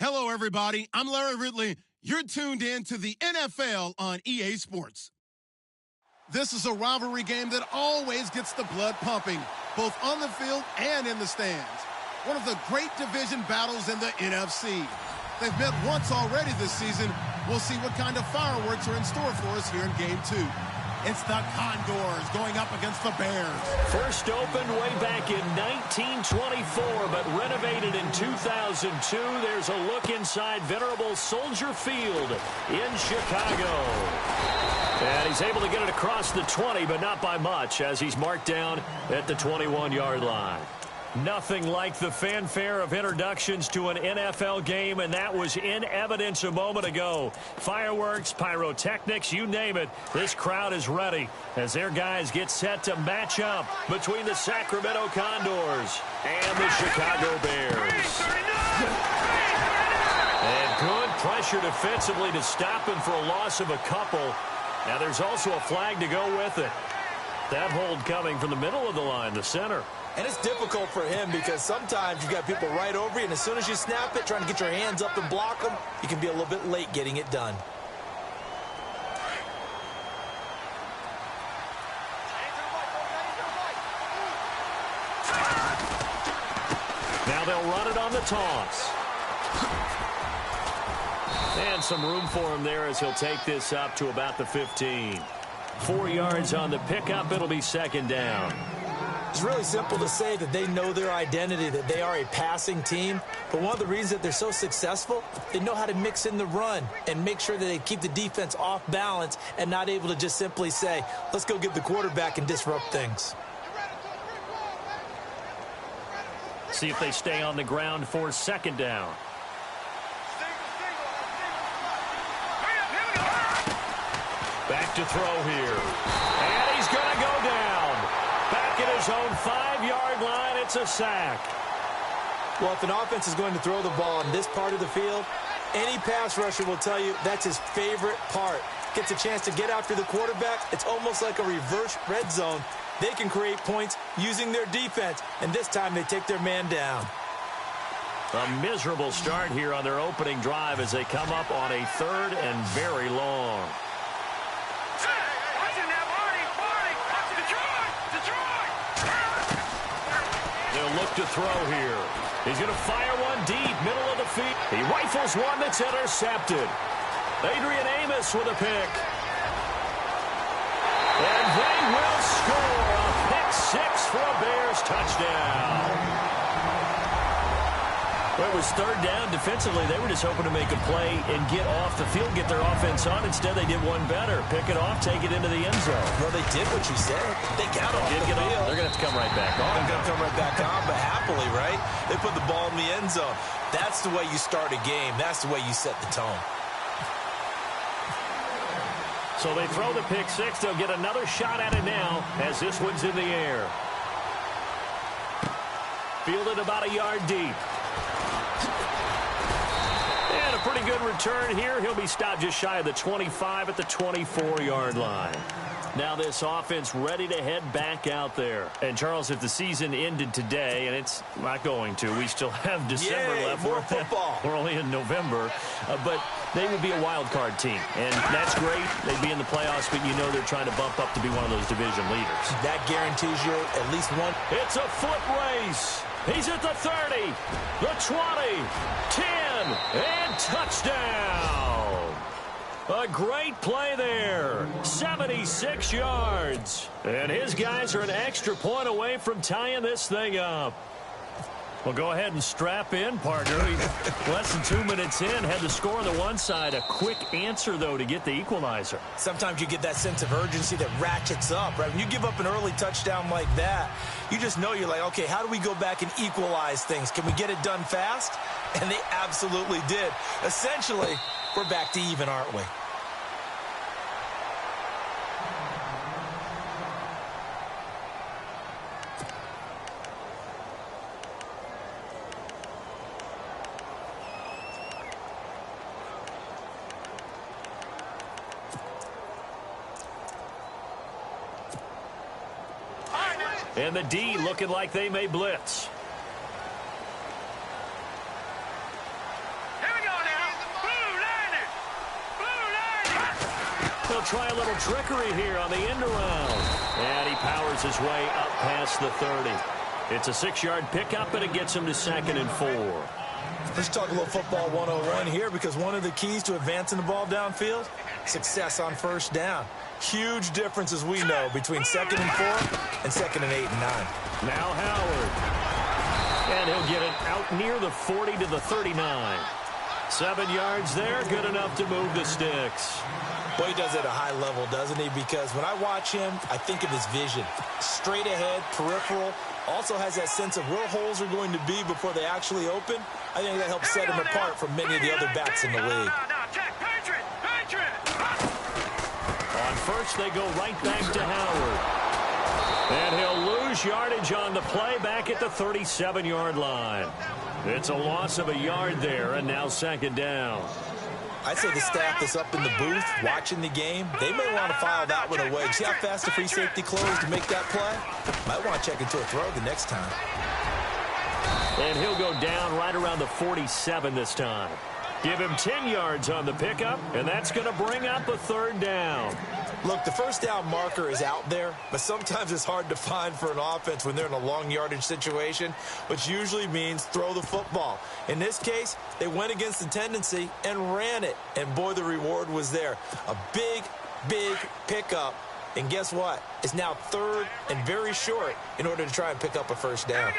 Hello, everybody. I'm Larry Ridley. You're tuned in to the NFL on EA Sports. This is a rivalry game that always gets the blood pumping, both on the field and in the stands. One of the great division battles in the NFC. They've met once already this season. We'll see what kind of fireworks are in store for us here in Game 2. It's the Condors going up against the Bears. First opened way back in 1924, but renovated in 2002. There's a look inside venerable Soldier Field in Chicago. And he's able to get it across the 20, but not by much, as he's marked down at the 21-yard line. Nothing like the fanfare of introductions to an NFL game, and that was in evidence a moment ago. Fireworks, pyrotechnics, you name it. This crowd is ready as their guys get set to match up between the Sacramento Condors and the Chicago Bears. And good pressure defensively to stop him for a loss of a couple. Now there's also a flag to go with it. That hold coming from the middle of the line, the center. And it's difficult for him because sometimes you've got people right over you, and as soon as you snap it, trying to get your hands up and block them, you can be a little bit late getting it done. Now they'll run it on the toss. And some room for him there as he'll take this up to about the 15. 4 yards on the pickup. It'll be second down. It's really simple to say that they know their identity, that they are a passing team. But one of the reasons that they're so successful, they know how to mix in the run and make sure that they keep the defense off balance and not able to just simply say, let's go get the quarterback and disrupt things. See if they stay on the ground for second down. Back to throw here. And he's going to go down. Back at his own 5-yard line, it's a sack. Well, if an offense is going to throw the ball in this part of the field, any pass rusher will tell you that's his favorite part. Gets a chance to get after the quarterback. It's almost like a reverse red zone. They can create points using their defense, and this time they take their man down. A miserable start here on their opening drive as they come up on a third and very long. They'll look to throw here. He's going to fire one deep, middle of the field. He rifles one that's intercepted. Adrian Amos with a pick. And they will score a pick six for a Bears touchdown. Well, it was third down defensively. They were just hoping to make a play and get off the field, get their offense on. Instead, they did one better. Pick it off, take it into the end zone. Well, they did what you said. They got off the field. They're going to have to come right back on. They're going to come right back on, but happily, right? They put the ball in the end zone. That's the way you start a game. That's the way you set the tone. So they throw the pick six. They'll get another shot at it now as this one's in the air. Fielded about a yard deep. And a pretty good return here. He'll be stopped just shy of the 25 at the 24-yard line. Now this offense ready to head back out there. And, Charles, if the season ended today, and it's not going to, we still have December left. More football. We're only in November. But they would be a wild card team. And that's great. They'd be in the playoffs, but you know they're trying to bump up to be one of those division leaders. That guarantees you at least one. It's a foot race. He's at the 30, the 20, 10, and touchdown. A great play there. 76 yards. And his guys are an extra point away from tying this thing up. Well, go ahead and strap in, partner. Less than 2 minutes in, had the score on the one side. A quick answer, though, to get the equalizer. Sometimes you get that sense of urgency that ratchets up, right? When you give up an early touchdown like that, you just know you're like, okay, how do we go back and equalize things? Can we get it done fast? And they absolutely did. Essentially, we're back to even, aren't we? And the D looking like they may blitz. Here we They'll try a little trickery here on the end around. And he powers his way up past the 30. It's a 6-yard pickup, and it gets him to 2nd and 4. Let's talk a little football 101 here, because one of the keys to advancing the ball downfield, success on first down. Huge difference, as we know, between 2nd and 4 and 2nd and 8 and 9. Now Howard. And he'll get it out near the 40 to the 39. 7 yards there, good enough to move the sticks. Boy, he does it at a high level, doesn't he? Because when I watch him, I think of his vision. Straight ahead, peripheral, also has that sense of where holes are going to be before they actually open. I think that helps set him apart from many of the other backs in the league. On first, they go right back to Howard. And he'll lose yardage on the play back at the 37-yard line. It's a loss of a yard there, and now 2nd down. I'd say the staff that's up in the booth watching the game, they may want to file that one away. See how fast the free safety closed to make that play? Might want to check into a throw the next time. And he'll go down right around the 47 this time. Give him 10 yards on the pickup, and that's going to bring up a 3rd down. Look, the first down marker is out there, but sometimes it's hard to find for an offense when they're in a long yardage situation, which usually means throw the football. In this case, they went against the tendency and ran it, and boy, the reward was there. A big, big pickup, and guess what? It's now 3rd and very short in order to try and pick up a first down.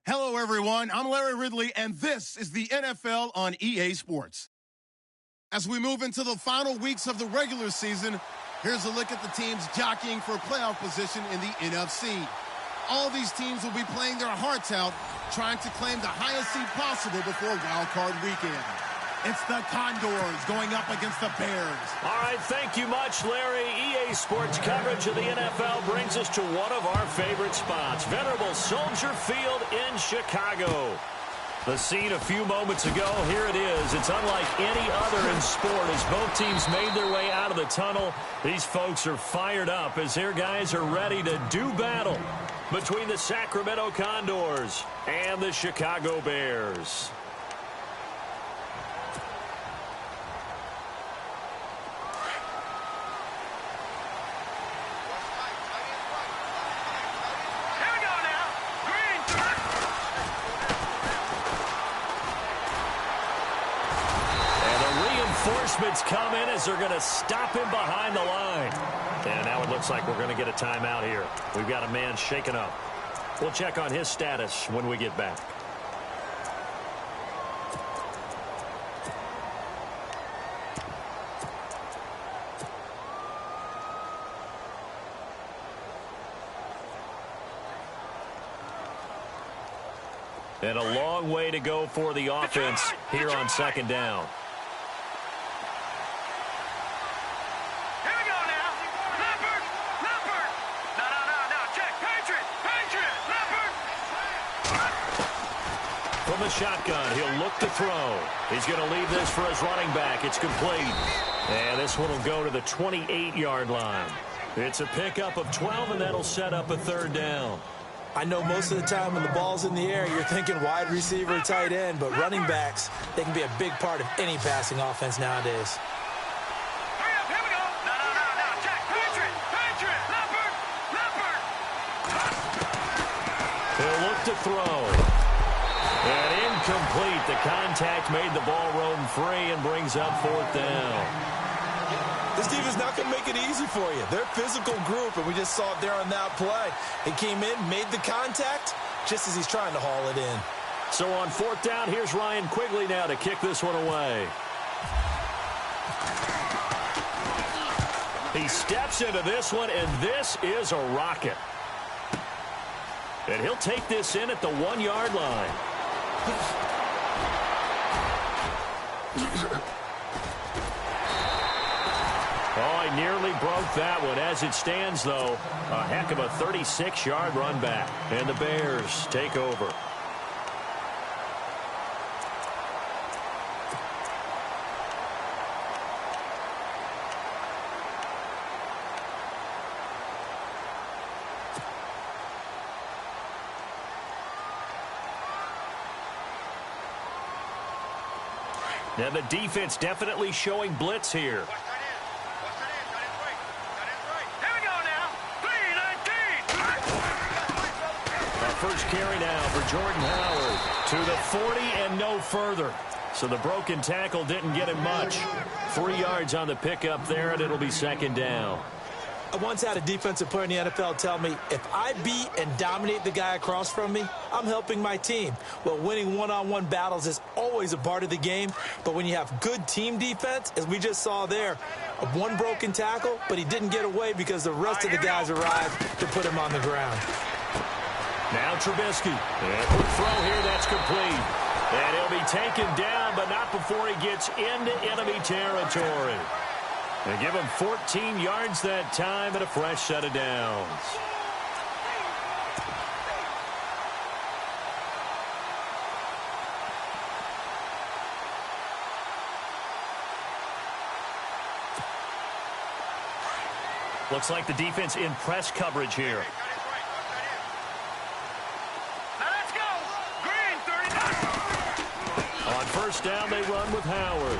Hello, everyone. I'm Larry Ridley, and this is the NFL on EA Sports. As we move into the final weeks of the regular season, here's a look at the teams jockeying for playoff position in the NFC. All these teams will be playing their hearts out, trying to claim the highest seed possible before Wild Card Weekend. It's the Condors going up against the Bears. All right, thank you much, Larry. EA Sports coverage of the NFL brings us to one of our favorite spots, venerable Soldier Field in Chicago. The scene a few moments ago, here it is. It's unlike any other in sport as both teams made their way out of the tunnel. These folks are fired up as their guys are ready to do battle between the Sacramento Condors and the Chicago Bears. Reinforcements come in as they're going to stop him behind the line. And now it looks like we're going to get a timeout here. We've got a man shaken up. We'll check on his status when we get back. And a long way to go for the offense here on second down. From the shotgun, he'll look to throw. He's going to leave this for his running back. It's complete. And this one will go to the 28-yard line. It's a pickup of 12, and that'll set up a third down. I know most of the time when the ball's in the air, you're thinking wide receiver, tight end, but running backs, they can be a big part of any passing offense nowadays. Hurry up, here we go. No, check. Patriot, Leopard. He'll look to throw. And incomplete. The contact made the ball roam free and brings up fourth down. This defense not going to make it easy for you. They're a physical group, and we just saw it there on that play. He came in, made the contact, just as he's trying to haul it in. So on fourth down, here's Ryan Quigley now to kick this one away. He steps into this one, and this is a rocket. And he'll take this in at the 1-yard line. Oh, I nearly broke that one. As it stands, though, a heck of a 36-yard run back. And the Bears take over. Now the defense definitely showing blitz here. First carry now for Jordan Howard to the 40 and no further. So the broken tackle didn't get him much. 3 yards on the pickup there, and it'll be second down. I once had a defensive player in the NFL tell me, if I beat and dominate the guy across from me, I'm helping my team. Well, winning one-on-one battles is always a part of the game, but when you have good team defense, as we just saw there, one broken tackle, but he didn't get away because the rest of the guys arrived to put him on the ground. Now Trubisky. And quick throw here, that's complete. And he'll be taken down, but not before he gets into enemy territory. They give him 14 yards that time and a fresh set of downs. Looks like the defense in press coverage here. On first down, they run with Howard.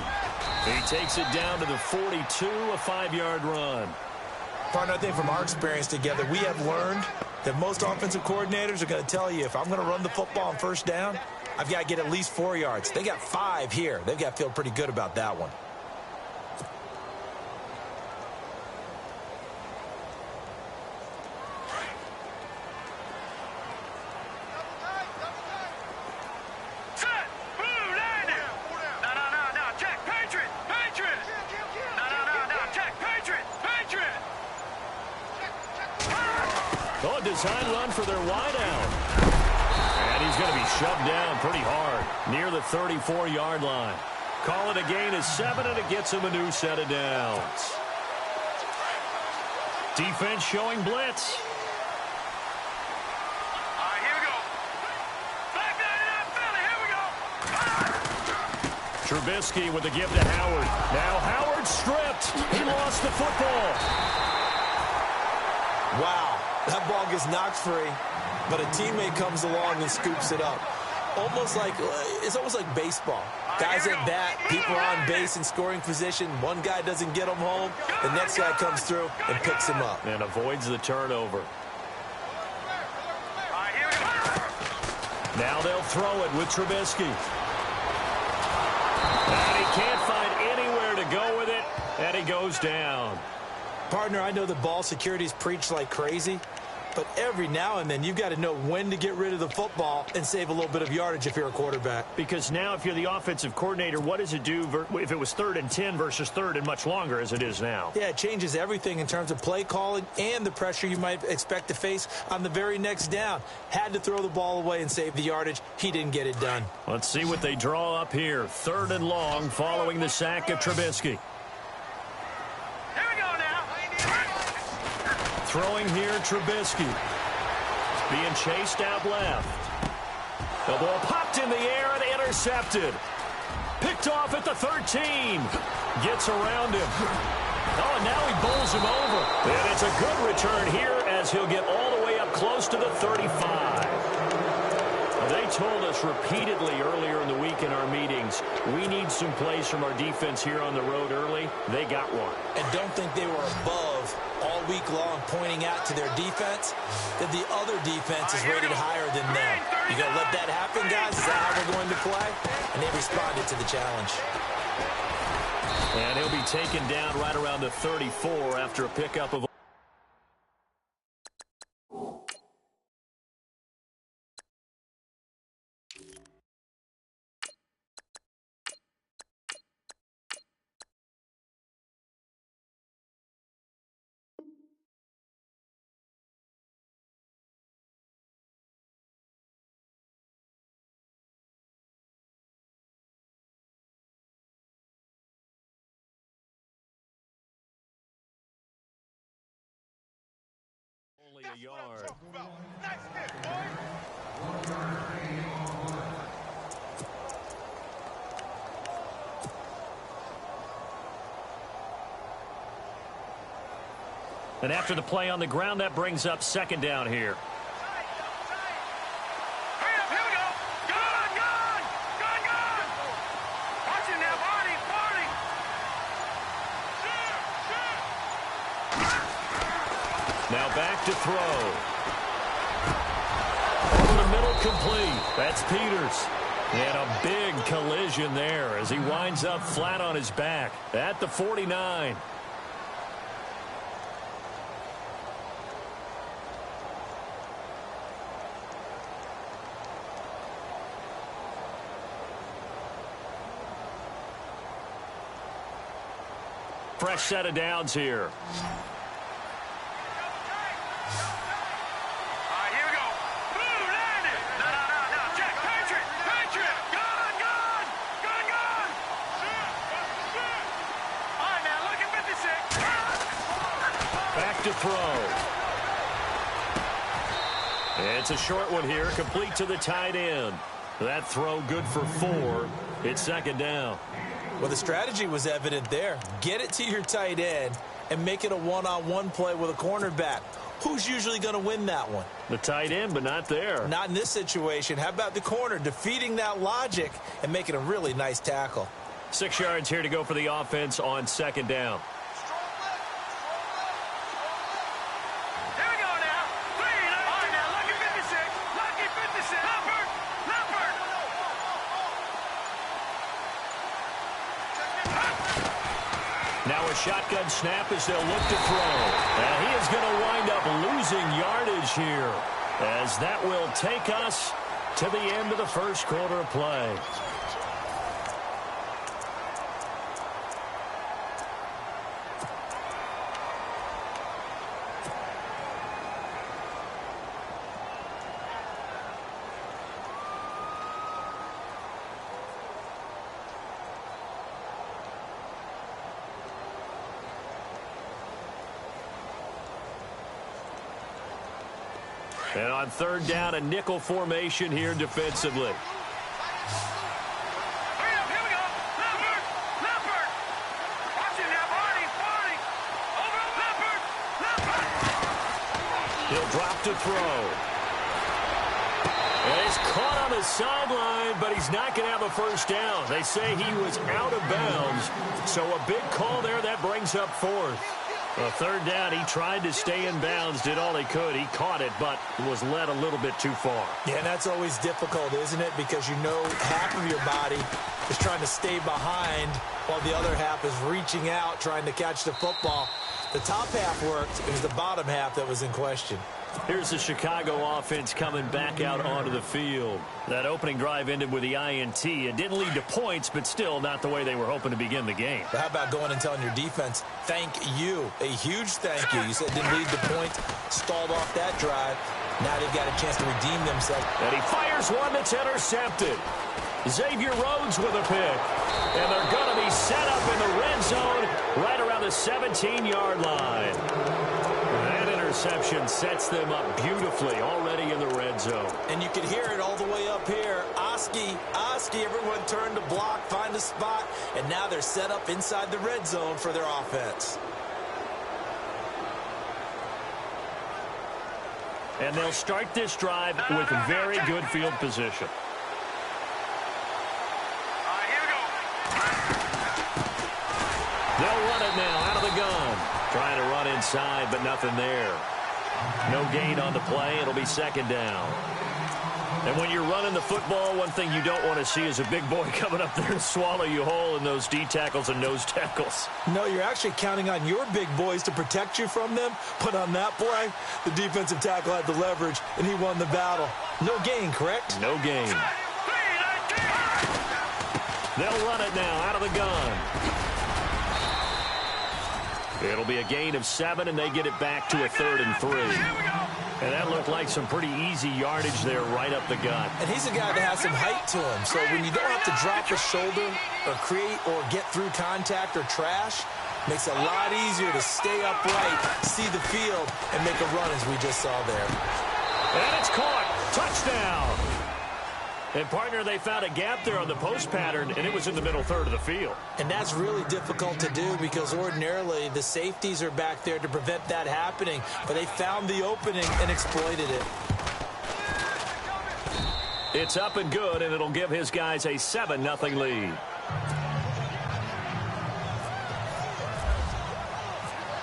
He takes it down to the 42, a 5-yard run. Partner, I think from our experience together, we have learned that most offensive coordinators are going to tell you, if I'm going to run the football on first down, I've got to get at least 4 yards. They got 5 here. They've got to feel pretty good about that one. Oh, a design run for their wideout. And he's going to be shoved down pretty hard near the 34-yard line. Call it a gain of 7, and it gets him a new set of downs. Defense showing blitz. Here we go. Back there, Philly. Here we go. Trubisky with the give to Howard. Now Howard stripped. He lost the football. Wow, that ball gets knocked free, but a teammate comes along and scoops it up. It's almost like baseball. Guys at bat, people are on base in scoring position. One guy doesn't get him home. The next guy comes through and picks him up. And avoids the turnover. Here we go. Now they'll throw it with Trubisky. And he can't find anywhere to go with it, and he goes down. Partner, I know the ball security's preached like crazy, but every now and then you've got to know when to get rid of the football and save a little bit of yardage if you're a quarterback. Because now if you're the offensive coordinator, what does it do if it was 3rd and 10 versus 3rd and much longer as it is now? Yeah, it changes everything in terms of play calling and the pressure you might expect to face on the very next down. Had to throw the ball away and save the yardage. He didn't get it done. Let's see what they draw up here. 3rd and long following the sack of Trubisky. Throwing here, Trubisky. Being chased out left. The ball popped in the air and intercepted. Picked off at the 13. Gets around him. Oh, and now he bowls him over. And it's a good return here as he'll get all the way up close to the 35. They told us repeatedly earlier in the week in our meetings, we need some plays from our defense here on the road early. They got one. And don't think they were above all week long pointing out to their defense that the other defense is rated higher than them. You going to let that happen, guys? Is that how we're going to play? And they responded to the challenge. And he'll be taken down right around the 34 after a pickup of only a yard. And after the play on the ground, that brings up 2nd down here. Now back to throw. Over the middle, complete. That's Peters. And a big collision there as he winds up flat on his back at the 49. Fresh set of downs here. To throw. It's a short one here, complete to the tight end. That throw good for 4. It's 2nd down. Well, the strategy was evident there. Get it to your tight end and make it a one-on-one play with a cornerback. Who's usually going to win that one? The tight end, but not there. Not in this situation. How about the corner defeating that logic and making a really nice tackle? 6 yards here to go for the offense on 2nd down. Now a shotgun snap as they'll look to throw. And he is going to wind up losing yardage here as that will take us to the end of the first quarter of play. And on third down, a nickel formation here defensively. Hurry up, here we go. Leopard. Leopard. Watch it now, Barney. Barney. Over Leopard. Leopard. He'll drop to throw. And he's caught on the sideline, but he's not going to have a first down. They say he was out of bounds, so a big call there. That brings up fourth. A third down, he tried to stay in bounds, did all he could. He caught it, but was led a little bit too far. Yeah, and that's always difficult, isn't it? Because you know half of your body is trying to stay behind while the other half is reaching out, trying to catch the football. The top half worked. It was the bottom half that was in question. Here's the Chicago offense coming back out onto the field. That opening drive ended with the INT. It didn't lead to points, but still not the way they were hoping to begin the game. But how about going and telling your defense, thank you, a huge thank you. You said it didn't lead to points, stalled off that drive. Now they've got a chance to redeem themselves. And he fires one that's intercepted. Xavier Rhodes with a pick. And they're going to be set up in the red zone right around the 17-yard line. That interception sets them up beautifully already in the red zone. And you can hear it all the way up here. Oski, everyone turned to block, find a spot, and now they're set up inside the red zone for their offense. And they'll start this drive with very good field position. Here we go. They'll run it now out of the gun. Trying to run inside, but nothing there. No gain on the play. It'll be second down. And when you're running the football, one thing you don't want to see is a big boy coming up there and swallow you whole in those D tackles and nose tackles. No, you're actually counting on your big boys to protect you from them. But on that play, the defensive tackle had the leverage, and he won the battle. No gain, correct? No gain. They'll run it now out of the gun. It'll be a gain of 7, and they get it back to a 3rd and 3. And that looked like some pretty easy yardage there right up the gut. And he's a guy that has some height to him. So when you don't have to drop a shoulder or create or get through contact or trash, makes it a lot easier to stay upright, see the field, and make a run as we just saw there. And it's caught. Touchdown. And, partner, they found a gap there on the post pattern, and it was in the middle third of the field. And that's really difficult to do because ordinarily the safeties are back there to prevent that happening. But they found the opening and exploited it. It's up and good, and it'll give his guys a 7-0 lead.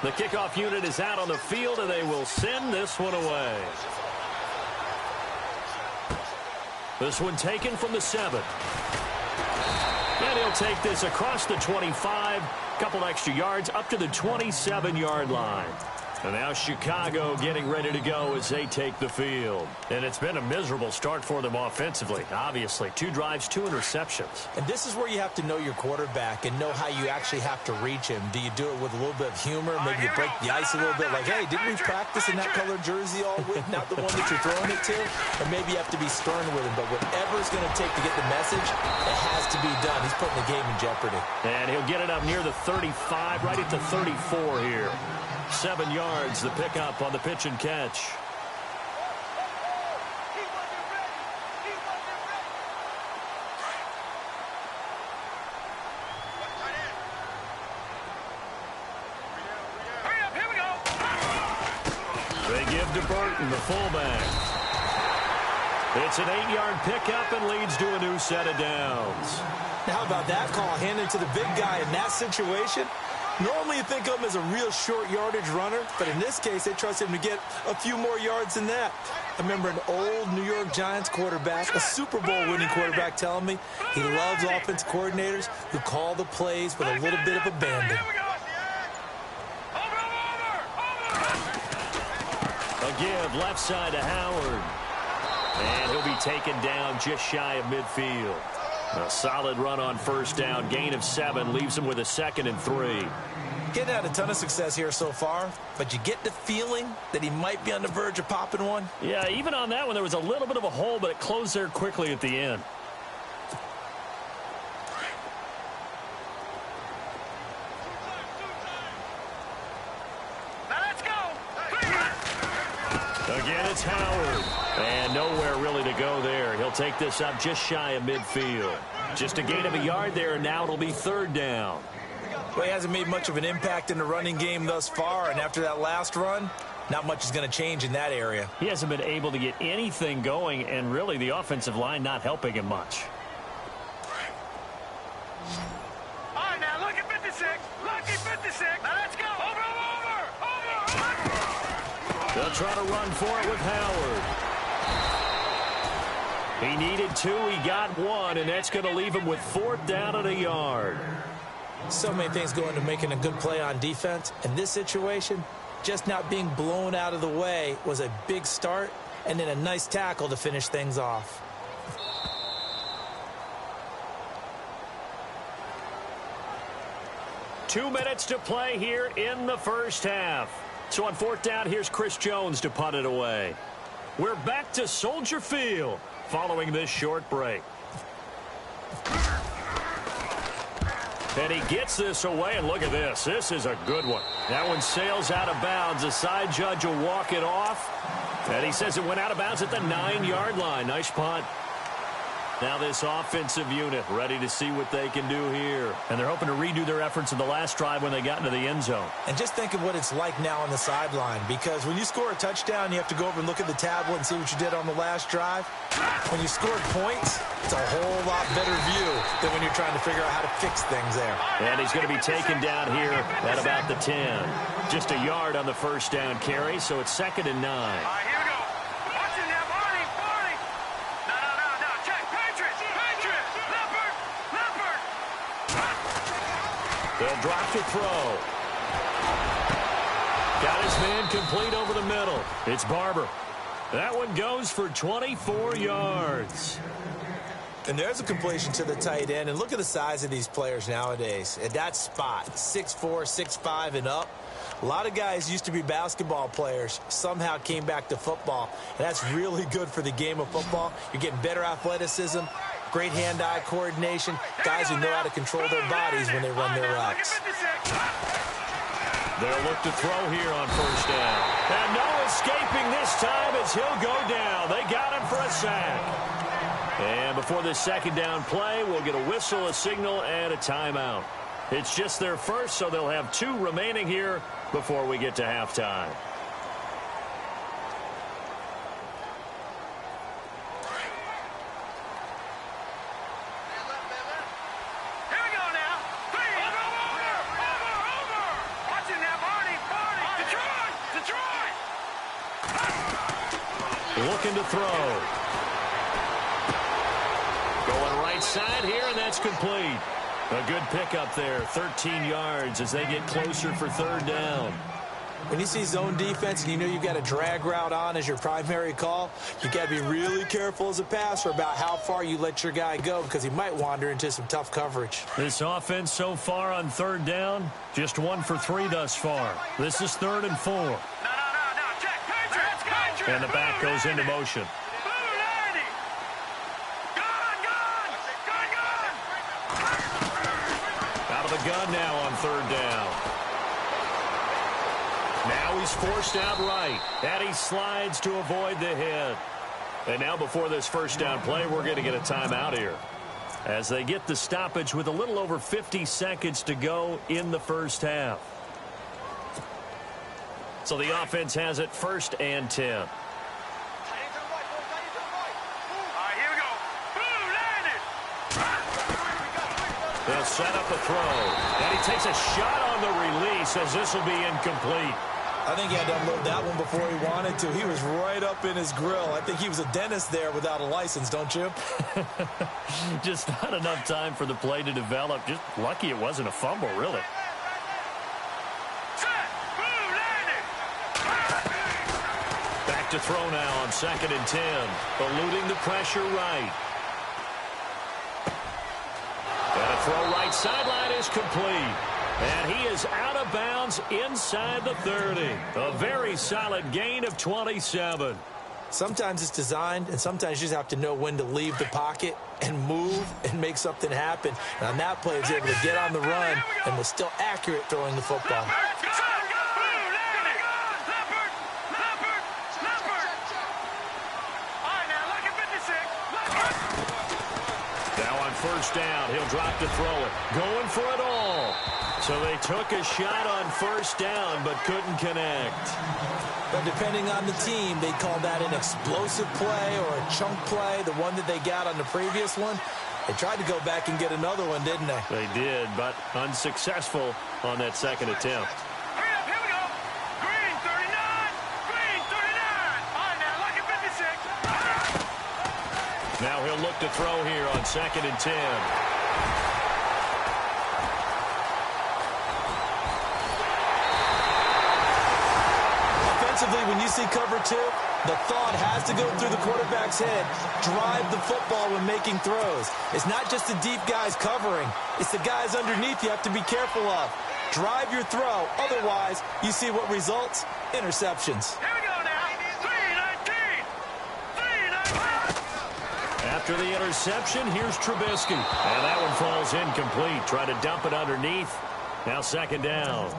The kickoff unit is out on the field, and they will send this one away. This one taken from the 7. And he'll take this across the 25, couple extra yards up to the 27-yard line. And now Chicago getting ready to go as they take the field. And it's been a miserable start for them offensively. Obviously, 2 drives, 2 interceptions. And this is where you have to know your quarterback and know how you actually have to reach him. Do you do it with a little bit of humor? Maybe you break the ice a little bit like, hey, didn't we practice in that color jersey all week? Not the one that you're throwing it to? Or maybe you have to be stern with him. But whatever it's going to take to get the message, it has to be done. He's putting the game in jeopardy. And he'll get it up near the 35, right at the 34 here. 7 yards, the pickup on the pitch and catch. Hurry up, here we go. They give to Burton, the fullback. It's an 8-yard pickup and leads to a new set of downs. Now, how about that call handed to the big guy in that situation? Normally you think of him as a real short yardage runner, but in this case they trust him to get a few more yards than that. I remember an old New York Giants quarterback, a Super Bowl winning quarterback, telling me he loves offensive coordinators who call the plays with a little bit of abandon. A give left side to Howard. And he'll be taken down just shy of midfield. A solid run on first down, gain of 7, leaves him with a 2nd and 3. Getting had a ton of success here so far, but you get the feeling that he might be on the verge of popping one. Yeah, even on that one, there was a little bit of a hole, but it closed there quickly at the end. Now let's go. Again, it's Howard. And nowhere really to go there. He'll take this up just shy of midfield. Just a gain of a yard there, and now it'll be third down. Well, he hasn't made much of an impact in the running game thus far, and after that last run, not much is going to change in that area. He hasn't been able to get anything going, and really the offensive line not helping him much. All right, now look at 56. Look at 56. Now let's go. Over. They'll try to run for it with Howard. He needed 2. He got 1, and that's going to leave him with 4th down and a yard. So many things go into making a good play on defense. In this situation, just not being blown out of the way was a big start, and then a nice tackle to finish things off. Two minutes to play here in the first half. So on 4th down, here's Chris Jones to punt it away. We're back to Soldier Field following this short break. And he gets this away, and look at this. This is a good one. That one sails out of bounds. The side judge will walk it off. And he says it went out of bounds at the 9-yard line. Nice punt. Now this offensive unit ready to see what they can do here. And they're hoping to redo their efforts in the last drive when they got into the end zone. And just think of what it's like now on the sideline, because when you score a touchdown, you have to go over and look at the tablet and see what you did on the last drive. When you scored points, it's a whole lot better view than when you're trying to figure out how to fix things there. And he's going to be taken down here at about the 10. Just a yard on the first down carry, so it's 2nd and 9. All right, here we go. Watch it now, Barney. No. Check. Patriots. Leopard. They'll drop to throw. Got his man complete over the middle. It's Barber. That one goes for 24 yards. And there's a completion to the tight end. And look at the size of these players nowadays. At that spot, 6'4", 6'5", and up. A lot of guys used to be basketball players, somehow came back to football. And that's really good for the game of football. You're getting better athleticism, great hand-eye coordination, guys who know how to control their bodies when they run their routes. They'll look to throw here on first down. And no escaping this time as he'll go down. They got him for a sack. And before this second down play, we'll get a whistle, a signal, and a timeout. It's just their first, so they'll have 2 remaining here before we get to halftime. Here we go now. 3. Over. Watch it now, Barney. Detroit. Looking to throw. Going right side here, and that's complete. A good pickup there, 13 yards as they get closer for 3rd down. When you see zone defense and you know you've got a drag route on as your primary call, you got to be really careful as a passer about how far you let your guy go, because he might wander into some tough coverage. This offense so far on 3rd down, just 1 for 3 thus far. This is 3rd and 4. No. Check. Patriots. And the back goes into motion. The gun now on 3rd down. Now he's forced out right, and he slides to avoid the hit. And now before this first down play, we're going to get a timeout here as they get the stoppage with a little over 50 seconds to go in the first half. So the offense has it 1st and 10. They'll set up a throw. And he takes a shot on the release as this will be incomplete. I think he had to unload that one before he wanted to. He was right up in his grill. I think he was a dentist there without a license, don't you? Just not enough time for the play to develop. Just lucky it wasn't a fumble, really. Back to throw now on 2nd and 10. Eluding the pressure right. And a throw right sideline is complete. And he is out of bounds inside the 30. A very solid gain of 27. Sometimes it's designed, and sometimes you just have to know when to leave the pocket and move and make something happen. And on that play, he was able to get on the run and was still accurate throwing the football. first down. He'll drop to throw it. Going for it all. So they took a shot on first down, but couldn't connect. But depending on the team, they call that an explosive play or a chunk play, the one that they got on the previous one. They tried to go back and get another one, didn't they? They did, but unsuccessful on that second attempt. Hurry up, here we go. Green 39. Green 39. All right, now, lucky 56. Now he'll look to throw here on 2nd and 10. Offensively, when you see cover 2, the thought has to go through the quarterback's head. Drive the football when making throws. It's not just the deep guys covering. It's the guys underneath you have to be careful of. Drive your throw. Otherwise, you see what results? Interceptions. Here we go now. 319. 319. After the interception, here's Trubisky. And that one falls incomplete. Try to dump it underneath. Now 2nd down.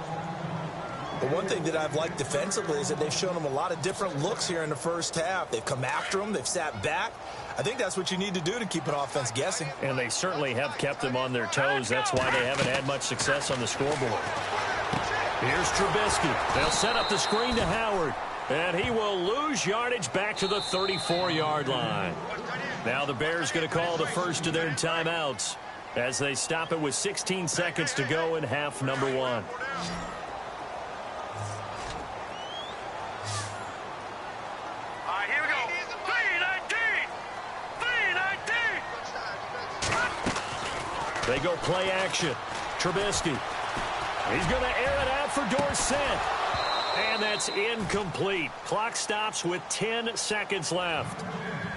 The one thing that I've liked defensively is that they've shown them a lot of different looks here in the first half. They've come after them. They've sat back. I think that's what you need to do to keep an offense guessing. And they certainly have kept them on their toes. That's why they haven't had much success on the scoreboard. Here's Trubisky. They'll set up the screen to Howard. And he will lose yardage back to the 34-yard line. Now the Bears going to call the first of their timeouts as they stop it with 16 seconds to go in half number 1. They go play action. Trubisky. He's going to air it out for Dorsett. And that's incomplete. Clock stops with 10 seconds left.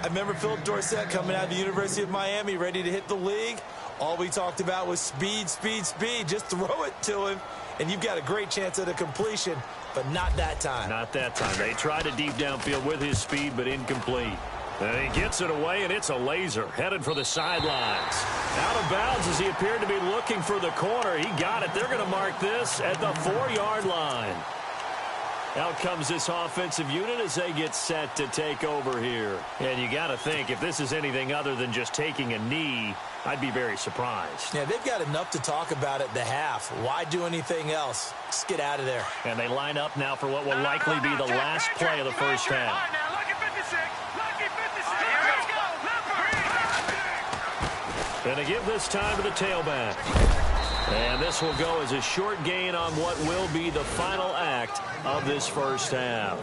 I remember Philip Dorsett coming out of the University of Miami ready to hit the league. All we talked about was speed, speed, speed. Just throw it to him, and you've got a great chance at a completion, but not that time. Not that time. They tried it deep downfield with his speed, but incomplete. And he gets it away, and it's a laser headed for the sidelines. Out of bounds as he appeared to be looking for the corner. He got it. They're going to mark this at the 4-yard line. Out comes this offensive unit as they get set to take over here. And you got to think, if this is anything other than just taking a knee, I'd be very surprised. Yeah, they've got enough to talk about at the half. Why do anything else? Just get out of there. And they line up now for what will likely be the last play of the first half. And they give this time to the tailback. And this will go as a short gain on what will be the final act of this first half.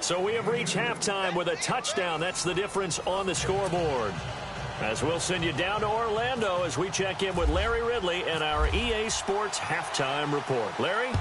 So we have reached halftime with a touchdown. That's the difference on the scoreboard. As we'll send you down to Orlando as we check in with Larry Ridley and our EA Sports Halftime Report. Larry?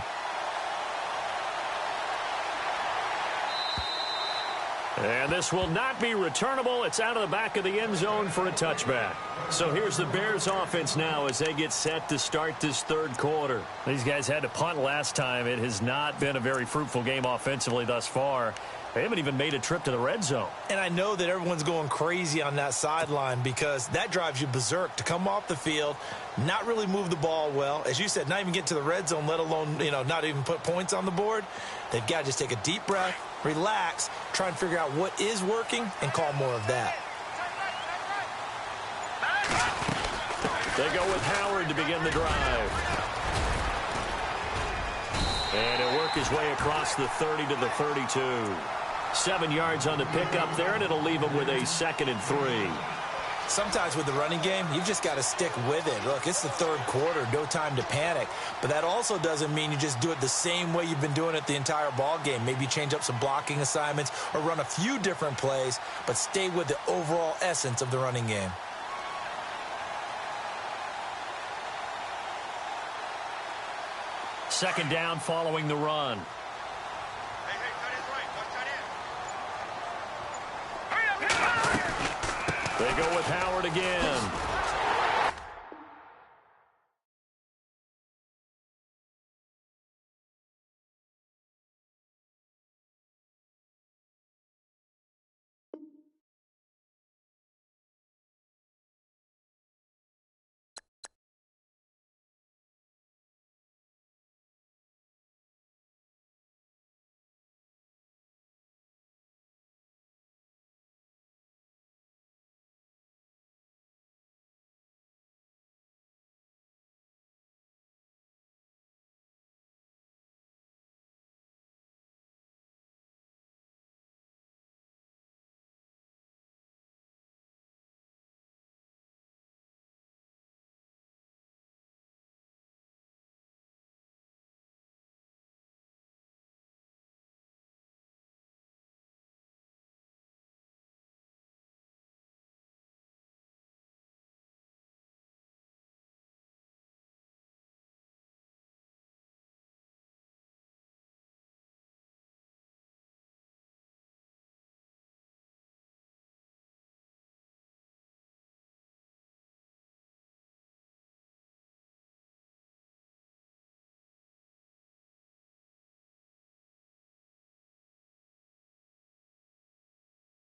And this will not be returnable. It's out of the back of the end zone for a touchback. So here's the Bears offense now as they get set to start this third quarter. These guys had to punt last time. It has not been a very fruitful game offensively thus far. They haven't even made a trip to the red zone. And I know that everyone's going crazy on that sideline because that drives you berserk to come off the field, not really move the ball well. As you said, not even get to the red zone, let alone, not even put points on the board. They've got to just take a deep breath, relax, try and figure out what is working, and call more of that. They go with Howard to begin the drive. And he'll work his way across the 30 to the 32. 7 yards on the pickup there, and it'll leave him with a 2nd and 3. Sometimes with the running game, you've just got to stick with it. Look, it's the third quarter, no time to panic. But that also doesn't mean you just do it the same way you've been doing it the entire ball game. Maybe change up some blocking assignments or run a few different plays, but stay with the overall essence of the running game. Second down following the run. They go with Howard again.